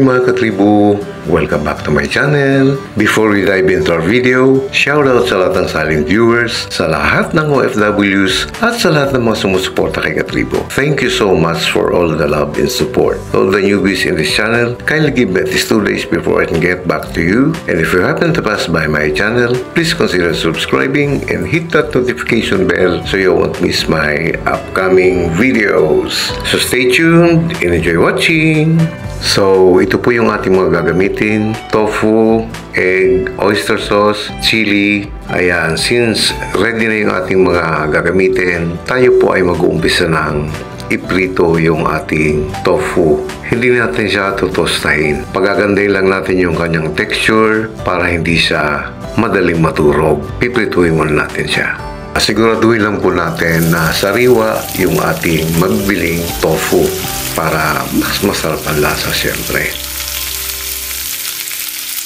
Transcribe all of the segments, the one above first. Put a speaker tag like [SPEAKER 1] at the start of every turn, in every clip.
[SPEAKER 1] Hi mga katribo! Welcome back to my channel. Before we dive into our video, shoutout sa lahat ng silent viewers, sa lahat ng OFWs, at sa lahat ng mga sumusuporta kay katribo. Thank you so much for all the love and support. All the newbies in this channel, kindly give me at least 2 days before I can get back to you. And if you happen to pass by my channel, please consider subscribing and hit that notification bell so you won't miss my upcoming videos. So stay tuned and enjoy watching! So, ito po yung ating mga gagamitin. Tofu, egg, oyster sauce, chili. Ayan, since ready na yung ating mga gagamitin, tayo po ay mag-uumpisa ng iprito yung ating tofu. Hindi natin siya tutostahin. Pagagandahin lang natin yung kanyang texture para hindi siya madaling maturog. Piprituhin muna natin siya. Siguraduhin lang po natin na sariwa yung ating magbiling tofu para mas masarap ang lasa syempre.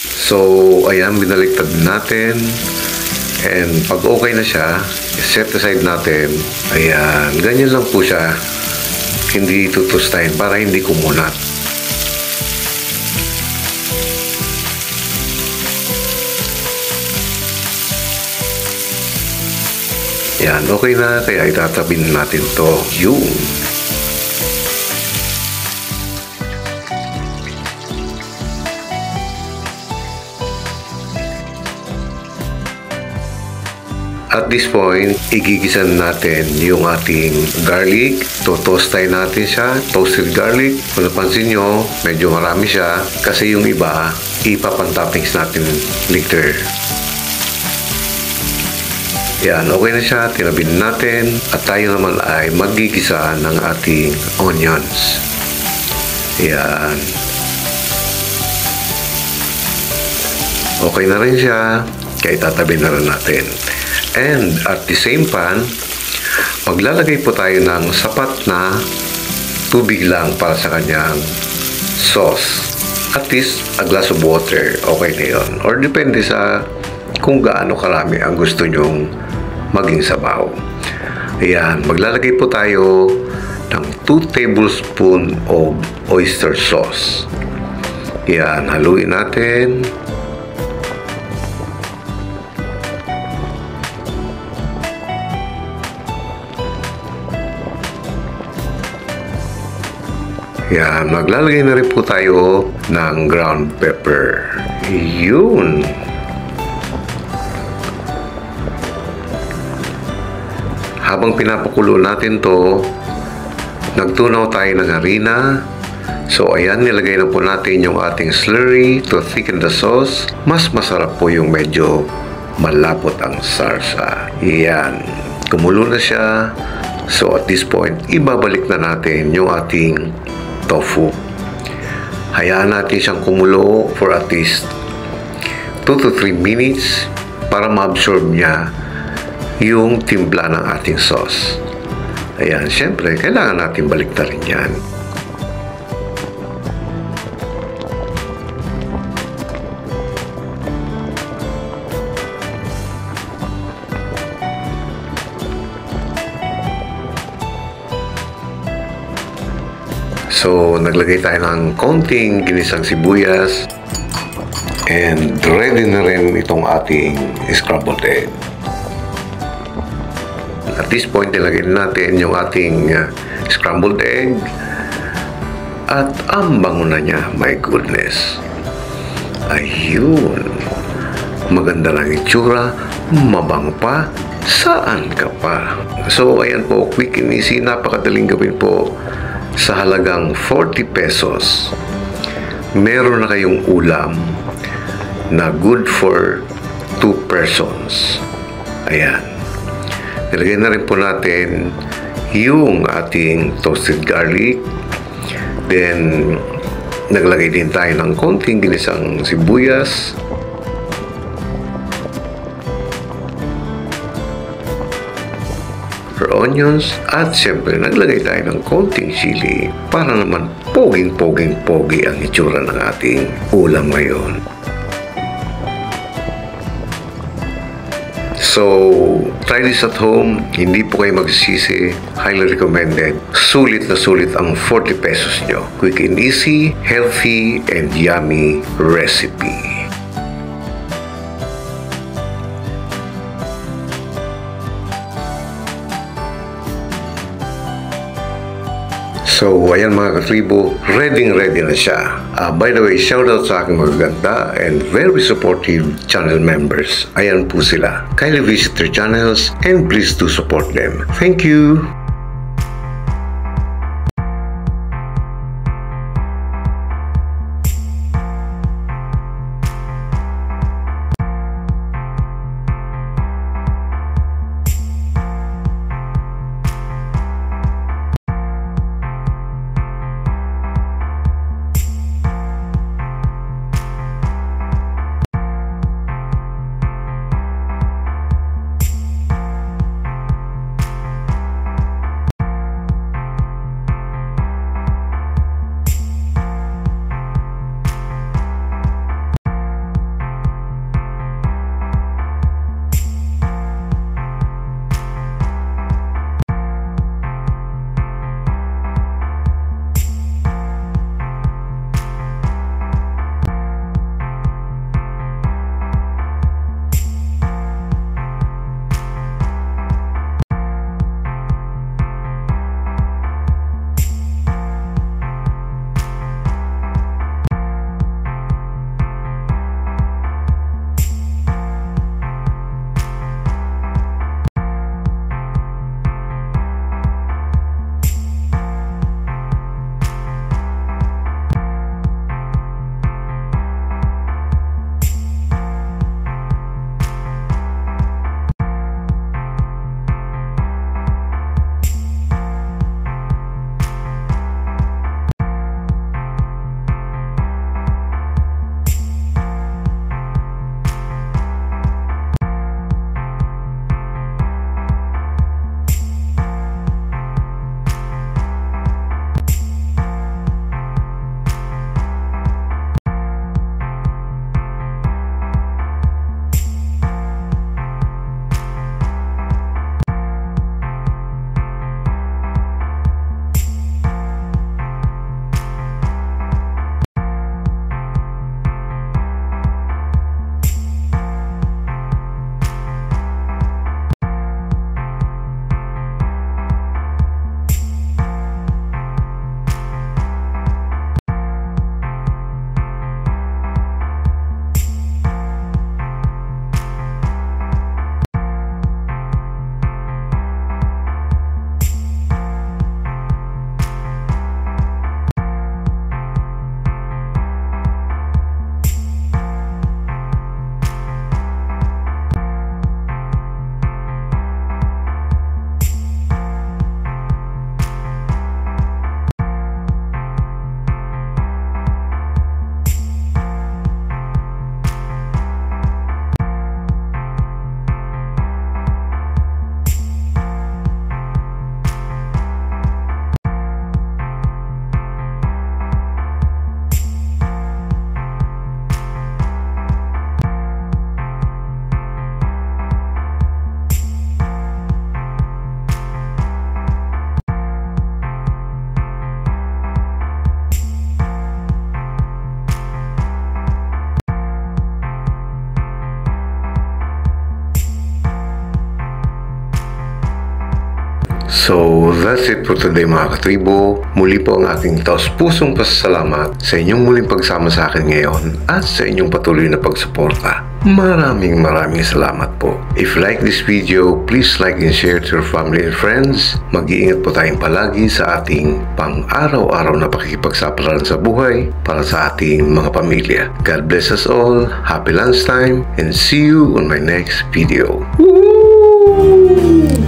[SPEAKER 1] So, ayan, binaliktad natin. And pag okay na siya, set aside natin. Ayan, ganyan lang po siya. Hindi tutustahin para hindi kumunat. Yan, okay na, kaya itatabin natin to. Yung at this point, igigisan natin yung ating garlic. Totostahin natin siya, toasted garlic. Kung napansin nyo, medyo marami siya kasi yung iba, ipapantoppings natin later. Yan, okay na siya. Tinabin natin. At tayo naman ay magigisa ng ating onions. Yan. Okay na rin siya. Kaya itatabi na rin natin. And at the same pan, maglalagay po tayo ng sapat na tubig lang para sa kanyang sauce. At least a glass of water. Okay na yun. Or depende sa kung gaano karami ang gusto nyong maging sabaw. Ayan, maglalagay po tayo ng 2 tablespoons of oyster sauce. Ayan, haluin natin. Ayan, maglalagay na rin po tayo ng ground pepper. Yun. Habang pinapakulo natin to, nagtunaw tayo ng harina. So, ayan, nilagay na po natin yung ating slurry to thicken the sauce. Mas masarap po yung medyo malapot ang sarsa. Ayan, kumulo na siya. So, at this point, ibabalik na natin yung ating tofu. Hayaan natin siyang kumulo for at least 2 to 3 minutes para ma-absorb niya yung timpla ng ating sauce. Ayan, syempre, kailangan natin baliktarin yan. So, naglagay tayo ng konting ginisang sibuyas and ready na rin itong ating scrambled egg. At this point, nilagay natin yung ating scrambled egg at ang bango na niya, my goodness. Ayun, maganda lang itsura, mabango pa, saan ka pa? So, ayan po, quick and easy, napakadaling gawin po. Sa halagang 40 pesos, meron na kayong ulam na good for 2 persons. Ayan. Nilagay na rin po natin yung ating toasted garlic. Then, naglagay din tayo ng konting ginisang sibuyas. Onions. At syempre, naglagay tayo ng konting chili para naman poging-pogi ang itsura ng ating ulam ngayon. So, try this at home. Hindi po kayo magsisisi. Highly recommended. Sulit na sulit ang 40 pesos nyo. Quick and easy, healthy, and yummy recipe. So, ayan mga katribo, ready na siya. By the way, shoutout sa aking magaganda and very supportive channel members. Ayan po sila. Kindly visit their channels and please do support them. Thank you! So, that's it for today mga katribo. Muli po ang aking taos-pusong pasasalamat sa inyong muling pagsama sa akin ngayon at sa inyong patuloy na pagsuporta. Maraming salamat po. If you like this video, please like and share to your family and friends. Mag-iingat po tayong palagi sa ating pang-araw-araw na pakikipagsapalaran sa buhay para sa ating mga pamilya. God bless us all. Happy lunchtime and see you on my next video. Woo!